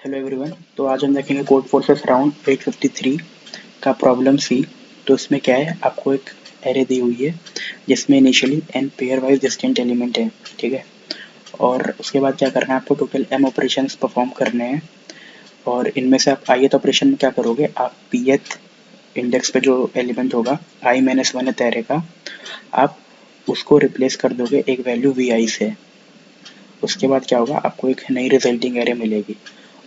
Hello everyone. तो आज हम देखेंगे कोड फोर्सेस राउंड 853 का प्रॉब्लम सी। तो इसमें क्या है, आपको एक एरे दी हुई है जिसमें initially n pair wise distinct element है, ठीक है। और उसके बाद क्या करना है, आपको टोटल m ऑपरेशंस परफॉर्म करने हैं। और इनमें से आप ith ऑपरेशन में क्या करोगे, आप pth इंडेक्स पे जो एलिमेंट होगा i-1th एरे का, आप उसको रिप्लेस कर दोगे एक वैल्यू vi से। उसके बाद क्या होगा, आपको एक नई रिजल्टिंग एरे मिलेगी।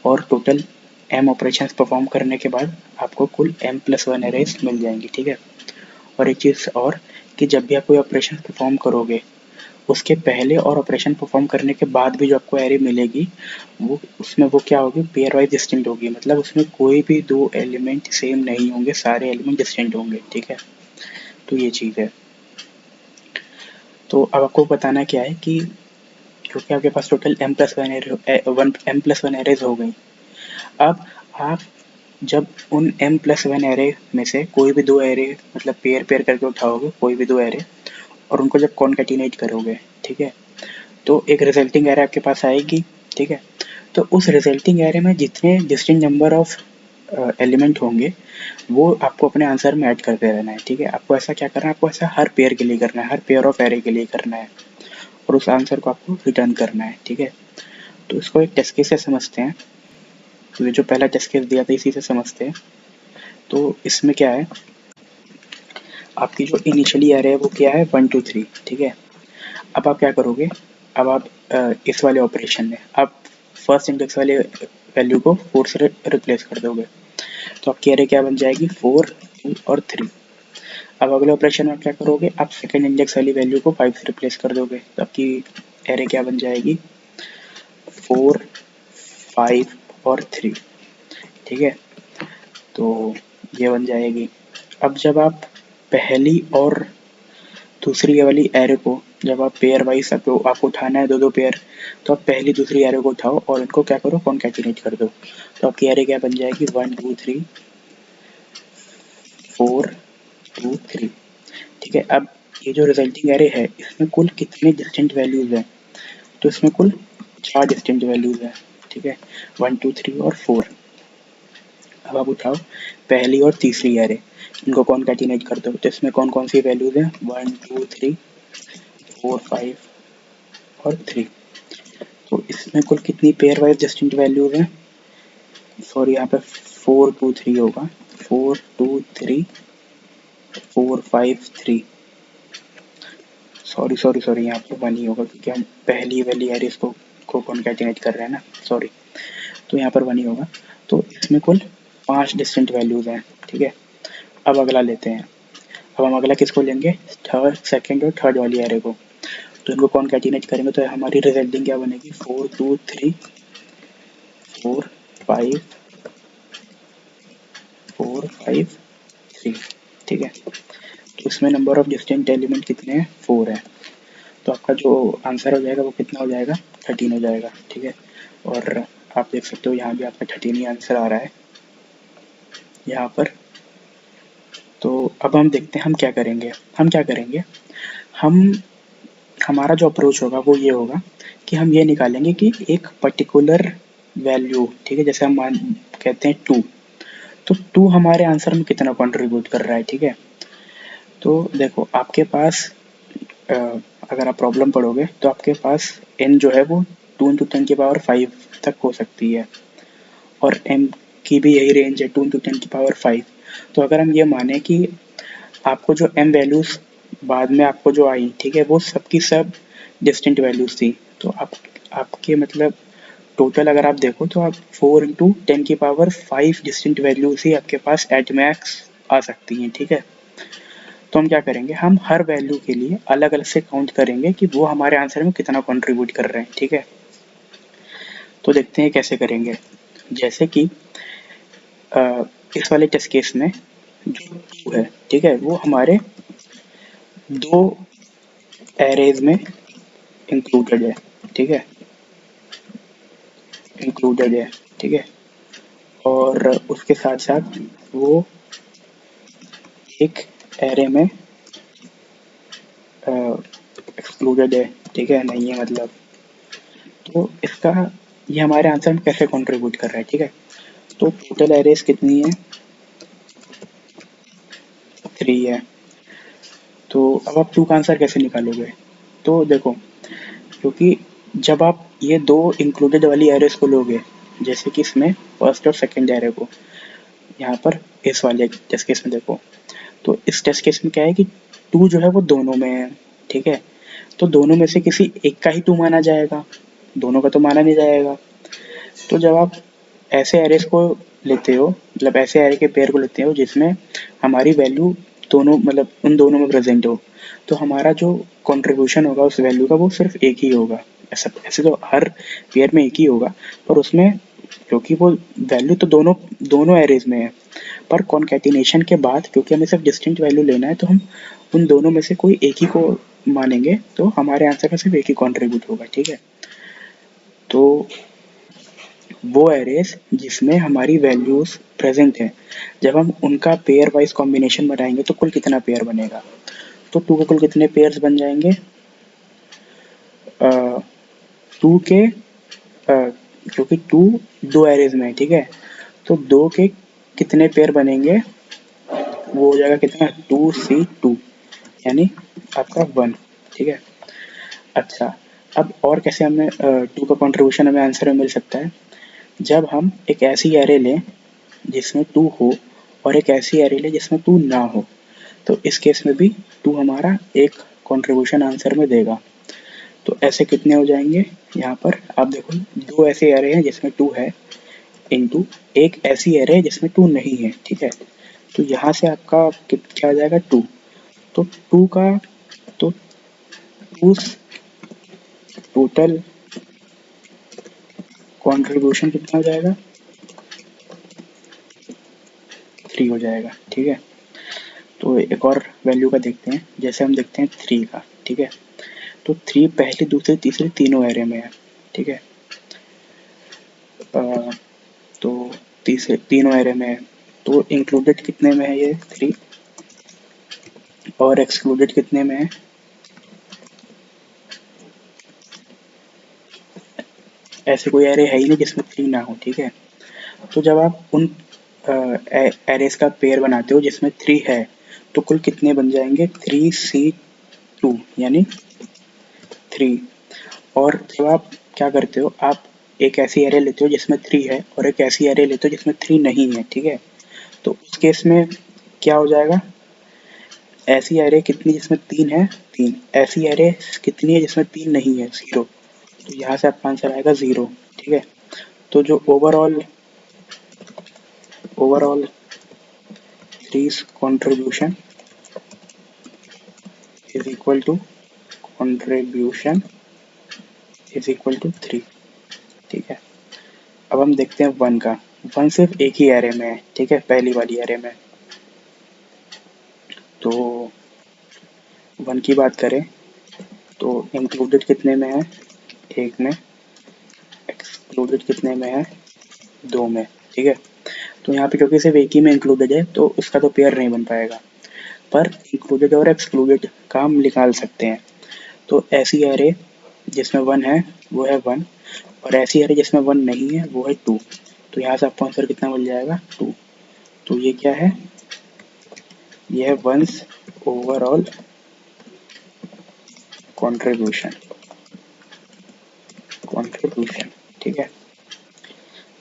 और टोटल m ऑपरेशंस परफॉर्म करने के बाद आपको कुल m+1 एरेज मिल जाएंगी, ठीक है। और एक चीज़ और, कि जब भी आप कोई ऑपरेशन परफॉर्म करोगे, उसके पहले और ऑपरेशन परफॉर्म करने के बाद भी जो आपको एरे मिलेगी, वो क्या होगी, पेयर वाइज डिस्टिंक्ट होगी। मतलब उसमें कोई भी दो एलिमेंट सेम नहीं होंगे, सारे एलिमेंट डिस्टिंक्ट होंगे, ठीक है। तो ये चीज़ है। तो अब आपको बताना क्या है कि क्योंकि आपके पास टोटल m+1 एरेज हो गई। अब आप जब उन m+1 एरे में से कोई भी दो एरे, मतलब पेयर पेयर करके उठाओगे कोई भी दो एरे, और उनको जब कॉन्कैटिनेट करोगे, ठीक है, तो एक रिजल्टिंग एरे आपके पास आएगी, ठीक है। तो उस रिजल्टिंग एरे में जितने डिस्टिंक्ट नंबर ऑफ एलिमेंट होंगे, वो आपको अपने आंसर में ऐड करते रहना है, ठीक है। आपको ऐसा क्या करना है, आपको ऐसा हर पेयर के लिए करना है, हर पेयर ऑफ एरे के लिए करना है, और उस आंसर को आपको रिटर्न करना है, ठीक है। तो इसको एक टेस्ट केस से समझते हैं। तो ये जो पहला टेस्ट केस दिया था इसी से समझते हैं। तो इसमें क्या है, आपकी जो इनिशियली एरे है वो क्या है, 1 2 3, ठीक है। अब आप क्या करोगे, अब आप इस वाले ऑपरेशन में आप फर्स्ट इंडेक्स वाले वैल्यू को 4 से रिप्लेस कर दोगे। तो आपकी एरे क्या बन जाएगी, 4 2 और 3। अब अगले ऑपरेशन में आप क्या करोगे, आप सेकंड इंडेक्स वाली वैल्यू को 5 से रिप्लेस कर दोगे। तो आपकी एरे क्या बन जाएगी, 4 5 और 3, ठीक है। तो ये बन जाएगी। अब जब आप पहली और दूसरी वाली एरे को, जब आप पेयर वाइज आपको उठाना है दो दो पेयर, तो आप पहली दूसरी एरे को उठाओ और इनको क्या करो, कॉन्कैटिनेट कर दो। तो आपकी एरे क्या बन जाएगी, 1 2 3 4 2 3, ठीक है। अब ये जो रिजल्टिंग एरे है, इसमें कुल कितने डिस्टिंक्ट वैल्यूज हैं, तो इसमें कुल 4 डिस्टिंक्ट वैल्यूज हैं, ठीक है, 1 2 3 और 4। अब आप उठाओ पहली और तीसरी एरे, इनको कॉन्कैटिनेट कर दो। तो इसमें कौन कौन सी वैल्यूज हैं, 1 2 3 4 5 और 3। तो इसमें कुल कितनी पेयर वाइज डिस्टिंक्ट वैल्यूज हैं, सॉरी यहाँ पे 4 2 3 होगा, 4 2 3 4 5 3, सॉरी सॉरी सॉरी यहाँ पे 1 ही होगा क्योंकि हम पहली वाली एरेस को कॉन्कैटिनेट कर रहे हैं ना, सॉरी। तो यहाँ पर 1 ही होगा। तो इसमें कुल 5 डिस्टिंक्ट वैल्यूज हैं, ठीक है। अब अगला लेते हैं। अब हम अगला किसको लेंगे, थर्ड सेकंड और थर्ड वाली एरे को। तो इनको कॉन्कैटिनेट करेंगे तो हमारी रिजल्टिंग क्या बनेगी, 4 2 3 4 5 4 5 3, ठीक है। तो इसमें नंबर ऑफ डिस्टिंक्ट एलिमेंट कितने हैं, 4 है। तो आपका जो आंसर हो जाएगा वो कितना हो जाएगा, 13 हो जाएगा, ठीक है। और आप देख सकते हो यहाँ भी आपका 13 ही आंसर आ रहा है यहाँ पर। तो अब हम देखते हैं हम क्या करेंगे, हम हमारा जो अप्रोच होगा वो ये होगा कि हम ये निकालेंगे कि एक पर्टिकुलर वैल्यू, ठीक है, जैसे हम मान कहते हैं 2, तो 2 हमारे आंसर में कितना कंट्रीब्यूट कर रहा है, ठीक है। तो देखो आपके पास अ, अगर आप प्रॉब्लम पढ़ोगे तो आपके पास n जो है वो 2 इंटू 10⁵ तक हो सकती है, और m की भी यही रेंज है, 2 इंटू 10⁵। तो अगर हम ये माने कि आपको जो m वैल्यूज बाद में आपको जो आई, ठीक है, वो सब की सब डिस्टिंक्ट वैल्यूज थी। तो आपके मतलब टोटल अगर आप देखो तो आप 4 इंटू 10⁵ डिस्टिंक्ट वैल्यूज ही आपके पास एट मैक्स आ सकती हैं, ठीक है। तो हम क्या करेंगे, हम हर वैल्यू के लिए अलग अलग से काउंट करेंगे कि वो हमारे आंसर में कितना कंट्रीब्यूट कर रहे हैं, ठीक है। तो देखते हैं कैसे करेंगे। जैसे कि इस वाले टेस्ट केस में जो 2 है, ठीक है, वो हमारे दो एरेज में इंक्लूडेड है, ठीक है, इंक्लूडेड है, ठीक है। और उसके साथ साथ वो एक एरे में एक्सक्लूडेड है, ठीक है, नहीं है मतलब। तो इसका ये हमारे आंसर में कैसे कंट्रीब्यूट कर रहा है, ठीक है। तो टोटल एरेज कितनी है, 3 है। तो अब आप 2 का आंसर कैसे निकालोगे, तो देखो, क्योंकि जब आप ये दो इंक्लूडेड वाली एरेज को लोगे, जैसे कि इसमें फर्स्ट और सेकंड एरे को, यहाँ पर इस वाले टेस्ट केस में देखो, तो इस टेस्ट केस में क्या है कि 2 जो है वो दोनों में है, ठीक है। तो दोनों में से किसी एक का ही 2 माना जाएगा, दोनों का तो माना नहीं जाएगा। तो जब आप ऐसे एरेज को लेते हो, मतलब ऐसे एरे के पेयर को लेते हो जिसमें हमारी वैल्यू दोनों, मतलब उन दोनों में प्रेजेंट हो, तो हमारा जो कंट्रीब्यूशन होगा उस वैल्यू का वो सिर्फ एक ही होगा। ऐसा ऐसे तो हर पेयर में एक ही होगा, पर उसमें क्योंकि वो वैल्यू तो दोनों दोनों एरेज में है, पर कॉन्कैटिनेशन के बाद क्योंकि हमें सिर्फ डिस्टिंक्ट वैल्यू लेना है, तो हम उन दोनों में से कोई एक ही को मानेंगे, तो हमारे आंसर में सिर्फ एक ही कॉन्ट्रीब्यूट होगा, ठीक है। तो वो एरेज जिसमें हमारी वैल्यूज प्रेजेंट हैं, जब हम उनका पेयर वाइज कॉम्बिनेशन बनाएंगे तो कुल कितना पेयर बनेगा, तो 2 के कुल कितने पेयर्स बन जाएंगे, 2 के क्योंकि 2 दो एरेज में है, ठीक है, तो 2 के कितने पेयर बनेंगे, वो हो जाएगा कितना, 2C2, यानी आपका 1, ठीक है। अच्छा, अब और कैसे हमें 2 का कंट्रीब्यूशन हमें आंसर में मिल सकता है, जब हम एक ऐसी एरे लें जिसमें 2 हो और एक ऐसी एरे लें जिसमें 2 ना हो, तो इस केस में भी 2 हमारा एक कंट्रीब्यूशन आंसर में देगा। तो ऐसे कितने हो जाएंगे, यहाँ पर आप देखो, 2 ऐसे एरे हैं जिसमें 2 है, इंटू एक ऐसी एरे है जिसमें 2 नहीं है, ठीक है। तो यहाँ से आपका क्या आ जाएगा, 2। तो 2 का, तो 2 टोटल कंट्रीब्यूशन कितना हो जाएगा, 3 हो जाएगा, ठीक है। तो एक और वैल्यू का देखते हैं, जैसे हम देखते हैं 3 का, ठीक है। तो 3 पहली दूसरी तीसरी तीनों एरे में है, ठीक है। तो तीसरे तीनों एरे में है, तो इंक्लूडेड कितने में है ये 3, और एक्सक्लूडेड कितने में है, ऐसे कोई एरे है ही नहीं जिसमें 3 ना हो, ठीक है। तो जब आप उन एरेज का पेयर बनाते हो जिसमें 3 है, तो कुल कितने बन जाएंगे, 3C2, यानी 3। और जब आप क्या करते हो, आप एक ऐसी एरे लेते हो जिसमें 3 है और एक ऐसी एरे लेते हो जिसमें 3 नहीं है, ठीक है। तो उस केस में क्या हो जाएगा, ऐसी एरे कितनी जिसमें 3 है, 3, ऐसी एरे कितनी है जिसमें 3 नहीं है, 0। तो यहाँ से आपका आंसर आएगा 0, ठीक है। तो जो overall overall 3's contribution is equal to contribution is equal to 3, ठीक है। अब हम देखते हैं 1 का, 1 सिर्फ एक ही एरे में है, ठीक है, पहली वाली एरे में। तो 1 की बात करें तो इंक्लूडेड कितने में है, एक में, एक्सक्लूडेड कितने में है, 2 में, ठीक है। तो यहाँ पे क्योंकि सिर्फ एक ही में इंक्लूडेड है तो उसका तो पेयर नहीं बन पाएगा, पर इंक्लूडेड और एक्सक्लूडेड का हम निकाल सकते हैं। तो ऐसी एरे जिसमें 1 है वो है 1, और ऐसी एरे जिसमें 1 नहीं है वो है 2। तो यहाँ से आपको आंसर कितना मिल जाएगा, 2। तो ये क्या है, ये है 1's ओवरऑल कंट्रीब्यूशन, ठीक है।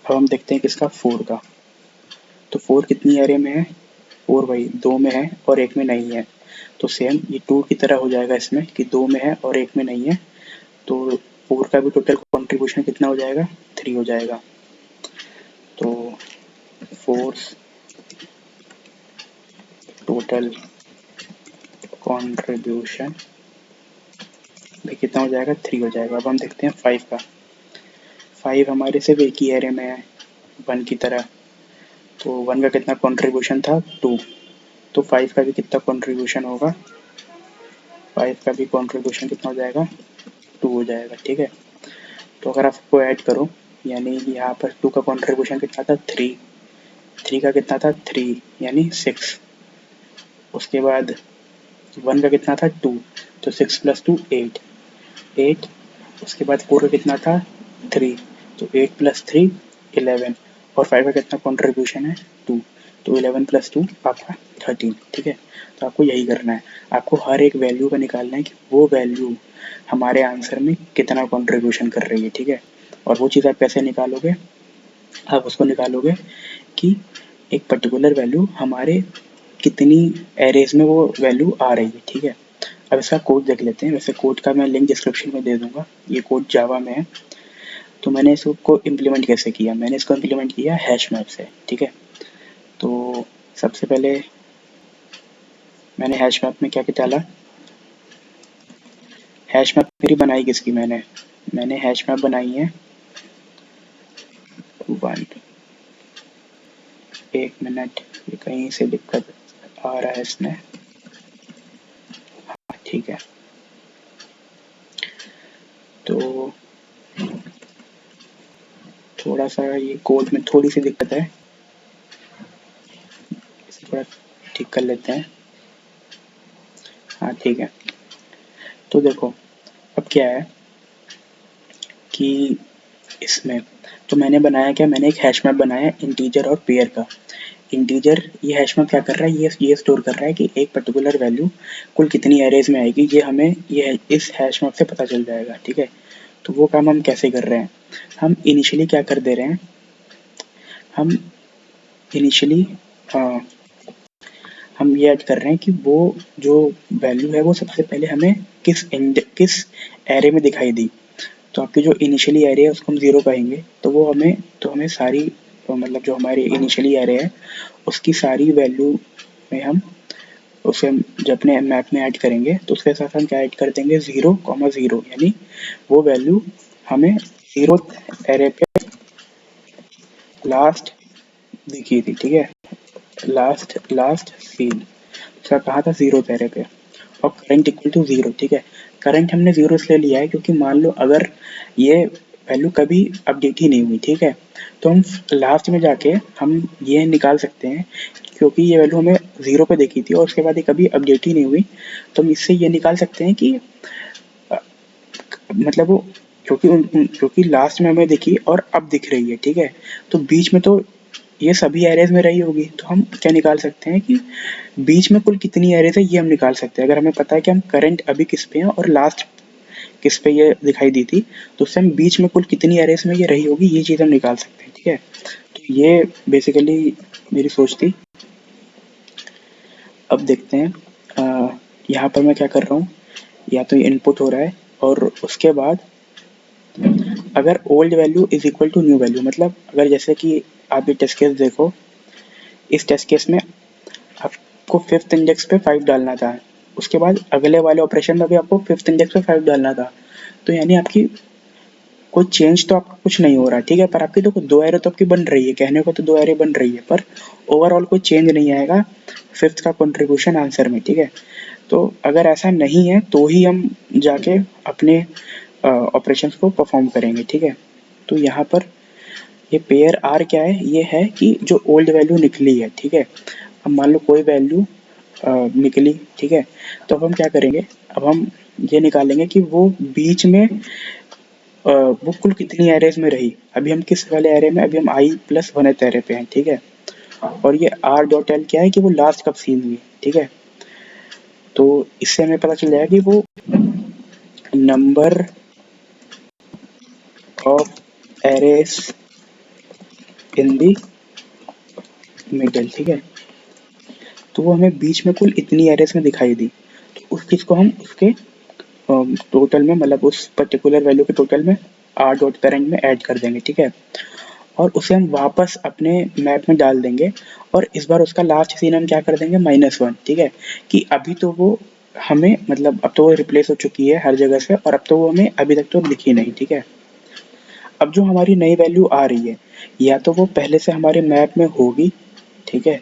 अब हम देखते हैं किसका, 4 का। तो 4 कितनी एरे में है, 4 भाई 2 में है और एक में नहीं है। तो सेम ये 2 की तरह हो जाएगा इसमें कि 2 में है और एक में नहीं है। तो 4 का भी टोटल कंट्रीब्यूशन कितना हो जाएगा, 3 हो जाएगा। तो 4 टोटल कंट्रीब्यूशन भी कितना हो जाएगा, 3 हो जाएगा। अब हम देखते हैं 5 का। 5 हमारे सिर्फ एक ही एरे में है, 1 की तरह। तो 1 का कितना कंट्रीब्यूशन था, 2। तो 5 का भी कितना कंट्रीब्यूशन होगा, 5 का भी कंट्रीब्यूशन कितना हो जाएगा, 2 हो जाएगा, ठीक है। तो अगर आपको ऐड करो, यानी यहाँ पर 2 का कंट्रीब्यूशन कितना था, 3, 3 का कितना था, 3, यानी 6। उसके बाद 1 का कितना था, 2, तो 6 + 2 8, 8। उसके बाद 4 का कितना था, 3, तो 8 + 3 11 और 5 का कितना कॉन्ट्रीब्यूशन है 2, तो 11 + 2 आपका 13, ठीक है। तो आपको यही करना है, आपको हर एक वैल्यू का निकालना है कि वो वैल्यू हमारे आंसर में कितना कॉन्ट्रीब्यूशन कर रही है, ठीक है। और वो चीज़ आप कैसे निकालोगे, आप उसको निकालोगे कि एक पर्टिकुलर वैल्यू हमारे कितनी एरेज में वो वैल्यू आ रही है, ठीक है। अब इसका कोड देख लेते हैं, वैसे कोड का मैं लिंक डिस्क्रिप्शन में दे दूंगा, ये कोड जावा में है। तो मैंने इसको इम्प्लीमेंट कैसे किया, मैंने इसको इम्प्लीमेंट किया हैश मैप से, ठीक है। तो सबसे पहले मैंने हैश मैप में क्या क्या डाला, हैश मैप मेरी बनाई किसकी, मैंने हैश मैप बनाई है 1, 1 मिनट, ये कहीं से दिक्कत आ रहा है इसमें, हाँ ठीक है। तो थोड़ा सा ये कोड में थोड़ी सी दिक्कत है, इसे थोड़ा ठीक कर लेते हैं, हाँ ठीक है। तो देखो अब क्या है कि इसमें तो मैंने बनाया क्या, मैंने एक हैश मैप बनाया इंटीजर और पेयर का। इंटीजर ये हैश मैप क्या कर रहा है, ये स्टोर कर रहा है कि एक पर्टिकुलर वैल्यू कुल कितनी एरेज में आएगी, ये हमें ये इस हैश मैप से पता चल जाएगा, ठीक है। तो वो काम हम कैसे कर रहे हैं, हम इनिशियली क्या कर दे रहे हैं, हम इनिशियली हम ये ऐड कर रहे हैं कि वो जो वैल्यू है वो सबसे पहले हमें किस एरे में दिखाई दी। तो आपकी जो इनिशियली एरे है उसको हम 0 कहेंगे, तो हमें सारी मतलब जो हमारी इनिशियली एरे है उसकी सारी वैल्यू में हम उसे जब अपने मैप में ऐड करेंगे तो उसके साथ हम क्या ऐड कर देंगे 0,0, यानी वो वैल्यू हमें 0 एरे पे लास्ट दिखी थी, ठीक है। लास्ट लास्ट सीन उसका कहा था 0 एरे पे, और करंट इक्वल टू 0, ठीक है। करंट हमने 0 इसलिए लिया है क्योंकि मान लो अगर ये वैल्यू कभी अपडेट ही नहीं हुई, ठीक है, तो हम लास्ट में जाके हम ये निकाल सकते हैं, क्योंकि ये वैल्यू हमें 0 पे देखी थी और उसके बाद ये कभी अपडेट ही नहीं हुई, तो हम इससे ये निकाल सकते हैं कि मतलब वो क्योंकि लास्ट में हमें दिखी और अब दिख रही है, ठीक है, तो बीच में तो ये सभी एरेज में रही होगी, तो हम क्या निकाल सकते हैं कि बीच में कुल कितनी एरेज है ये हम निकाल सकते हैं। अगर हमें पता है कि हम करंट अभी किस पे हैं और लास्ट किस पे ये दिखाई दी थी, तो उससे हम बीच में कुल कितनी एरेज में ये रही होगी ये चीज़ हम निकाल सकते हैं, ठीक है। तो ये बेसिकली मेरी सोच थी। अब देखते हैं यहाँ पर मैं क्या कर रहा हूँ, या तो ये इनपुट हो रहा है और उसके बाद अगर old value is equal to new value, मतलब अगर जैसे कि आप ये टेस्ट केस देखो, इस टेस्ट केस में आपको फिफ्थ इंडेक्स पे 5 डालना था, उसके बाद अगले वाले ऑपरेशन में भी आपको फिफ्थ इंडेक्स पे 5 डालना था, तो यानी आपकी कोई चेंज तो आपका कुछ नहीं हो रहा, ठीक है, पर आपकी देखो 2 एरे तो आपकी बन रही है, कहने को तो 2 एरे बन रही है, पर ओवरऑल कोई चेंज नहीं आएगा फिफ्थ का कंट्रीब्यूशन आंसर में, ठीक है। तो अगर ऐसा नहीं है तो ही हम जाके अपने ऑपरेशंस को परफॉर्म करेंगे, ठीक है। तो यहाँ पर ये पेयर आर क्या है, ये है कि जो ओल्ड वैल्यू निकली है, ठीक है। अब मान लो कोई वैल्यू निकली, ठीक है, तो अब हम क्या करेंगे, अब हम ये निकालेंगे कि वो बीच में वो कुल कितनी एरेज में रही। अभी हम किस वाले एरे में, अभी हम i+1th एरे पे हैं, ठीक है। और ये r.l क्या है कि वो लास्ट कब सीन हुई, ठीक है। तो इससे हमें पता चल जाएगा कि वो number of arrays in the middle, ठीक है। तो वो हमें बीच में कुल इतनी एरेज में दिखाई दी, तो उस चीज़ को हम उसके टोटल में, मतलब उस पर्टिकुलर वैल्यू के टोटल में r.parent में ऐड कर देंगे, ठीक है। और उसे हम वापस अपने मैप में डाल देंगे, और इस बार उसका लास्ट सीन हम क्या कर देंगे -1, ठीक है। कि अभी तो वो हमें, मतलब अब तो वो रिप्लेस हो चुकी है हर जगह से, और अब तो वो हमें अभी तक तो दिखी नहीं, ठीक है। अब जो हमारी नई वैल्यू आ रही है, या तो वो पहले से हमारे मैप में होगी, ठीक है,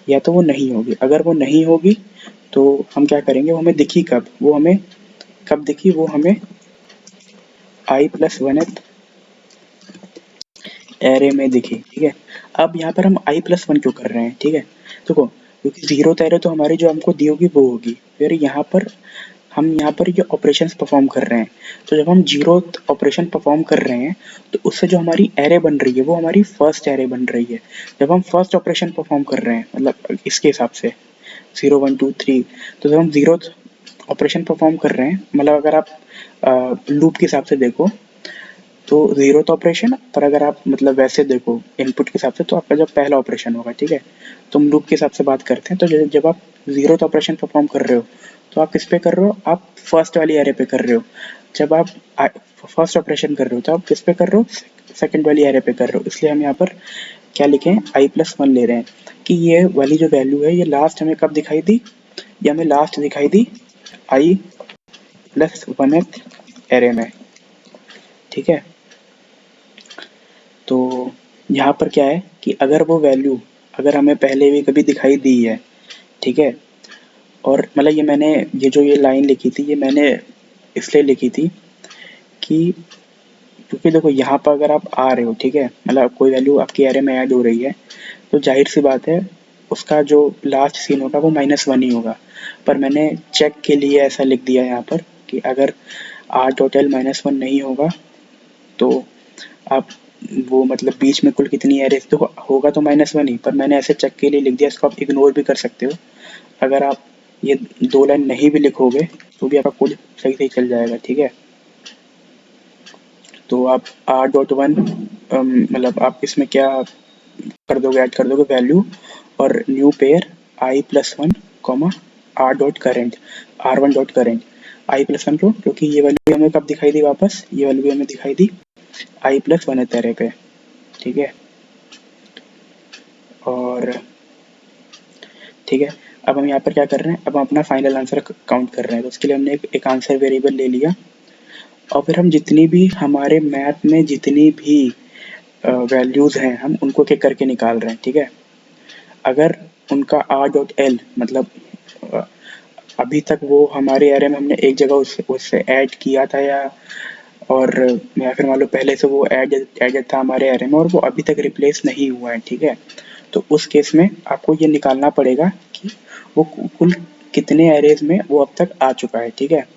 या तो वो नहीं होगी। अगर वो नहीं होगी तो हम क्या करेंगे, वो हमें दिखी कब, वो हमें कब दिखी, वो हमें i+1th एरे में दिखी, ठीक है। अब यहाँ पर हम i+1 क्यों कर रहे हैं, ठीक है। देखो क्योंकि 0th एरे तो हमारी जो हमको दी होगी वो होगी, फिर यहाँ पर हम यहाँ पर ये ऑपरेशंस परफॉर्म कर रहे हैं। तो जब हम जीरो ऑपरेशन परफॉर्म कर रहे हैं तो उससे जो हमारी एरे बन रही है वो हमारी फर्स्ट एरे बन रही है। जब हम फर्स्ट ऑपरेशन परफॉर्म कर रहे हैं मतलब इसके हिसाब से 0 1 2 3, तो जब हम जीरो ऑपरेशन परफॉर्म कर रहे हैं मतलब अगर आप लूप के हिसाब से देखो तो जीरोथ ऑपरेशन, पर अगर आप मतलब वैसे देखो इनपुट के हिसाब से तो आपका जब पहला ऑपरेशन होगा, ठीक है। तो हम लूप के हिसाब से बात करते हैं, तो जब आप जीरोथ ऑपरेशन परफॉर्म कर रहे हो तो आप किस पे कर रहे हो, आप फर्स्ट वाली एरे पे कर रहे हो। जब आप फर्स्ट ऑपरेशन कर रहे हो तो आप किस पे कर रहे हो, सेकंड वाली एरे पे कर रहे हो। इसलिए हम यहाँ पर क्या लिखे हैं, i+1 ले रहे हैं कि ये वाली जो वैल्यू है ये लास्ट हमें कब दिखाई दी, ये हमें लास्ट दिखाई दी i+1th एरे में, ठीक है। तो यहाँ पर क्या है कि अगर वो वैल्यू अगर हमें पहले भी कभी दिखाई दी है, ठीक है, और मतलब ये जो ये लाइन लिखी थी ये मैंने इसलिए लिखी थी कि क्योंकि देखो यहाँ पर अगर आप आ रहे हो, ठीक है, मतलब कोई वैल्यू आपकी एरे में ऐड हो रही है तो जाहिर सी बात है उसका जो लास्ट सीन होगा वो -1 ही होगा। पर मैंने चेक के लिए ऐसा लिख दिया यहाँ पर कि अगर r.l -1 नहीं होगा तो आप वो मतलब बीच में कुल कितनी एरेज तो होगा तो -1 ही, पर मैंने ऐसे चेक के लिए लिख दिया। इसको आप इग्नोर भी कर सकते हो। अगर आप ये 2 लाइन नहीं भी लिखोगे तो भी आपका कोड सही सही चल जाएगा, ठीक है। तो आप r.1 मतलब आप इसमें क्या कर दोगे, ऐड कर दोगे वैल्यू और new pair i+1 comma r.current r1.current i+1 क्यों, क्योंकि ये वैल्यू हमें कब दिखाई दी, वापस ये वैल्यू हमें दिखाई दी i+1 एरे पे, ठीक है। और ठीक है, अब हम यहाँ पर क्या कर रहे हैं, अब हम अपना फाइनल आंसर काउंट कर रहे हैं। तो उसके लिए हमने एक आंसर वेरिएबल ले लिया और फिर हम जितनी भी हमारे मैथ में जितनी भी वैल्यूज़ हैं हम उनको एक करके निकाल रहे हैं, ठीक है। अगर उनका r.l मतलब अ, अभी तक वो हमारे एरे में हमने एक जगह उससे ऐड किया था या फिर मान लो पहले से वो एडेड था हमारे एरे में और वो अभी तक रिप्लेस नहीं हुआ है, ठीक है। तो उस केस में आपको ये निकालना पड़ेगा कि वो कुल कितने एरेज में वो अब तक आ चुका है, ठीक है।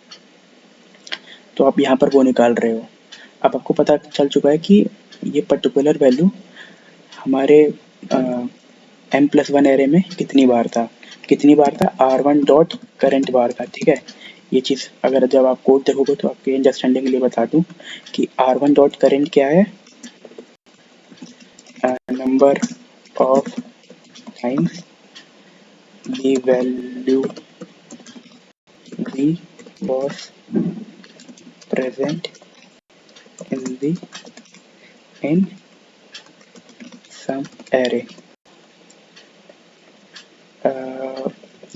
तो आप यहाँ पर वो निकाल रहे हो। अब आपको पता चल चुका है कि ये पर्टिकुलर वैल्यू हमारे m+1 एरे में कितनी बार था r1.current बार था, ठीक है। ये चीज़ अगर जब आप कोड देखोगे तो आपके अंडरस्टैंडिंग के लिए बता दूं कि r1.current क्या है, number of times the value v was present in the in some array,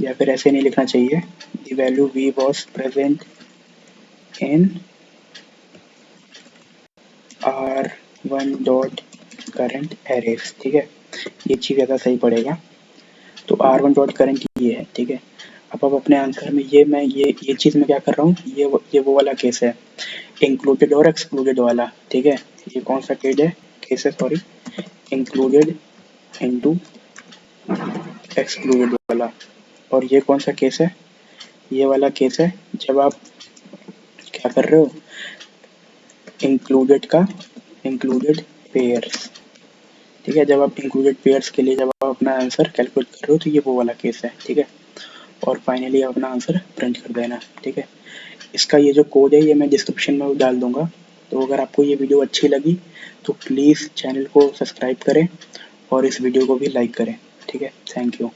या फिर ऐसे नहीं लिखना चाहिए, the value v was present in r1.current arrays, ठीक है। ये चीज़ ज़्यादा सही पड़ेगा। तो r1.current ये है, ठीक है। अब अपने आंसर में ये चीज़ मैं क्या कर रहा हूँ, ये वो वाला केस है, इंक्लूडेड और एक्सक्लूडेड वाला, ठीक है। ये कौन सा केस है सॉरी, इंक्लूडेड इनटू एक्सक्लूडेड वाला। और ये कौन सा केस है, ये वाला केस है जब आप क्या कर रहे हो, इंक्लूडेड पेयर्स, ठीक है। जब आप इंक्लूडेड पेयर्स के लिए जब आप अपना आंसर कैलकुलेट कर रहे हो तो ये वो वाला केस है, ठीक है। और फाइनली आप अपना आंसर प्रिंट कर देना, ठीक है। इसका ये जो कोड है ये मैं डिस्क्रिप्शन में डाल दूंगा। तो अगर आपको ये वीडियो अच्छी लगी तो प्लीज़ चैनल को सब्सक्राइब करें और इस वीडियो को भी लाइक करें, ठीक है। Thank you.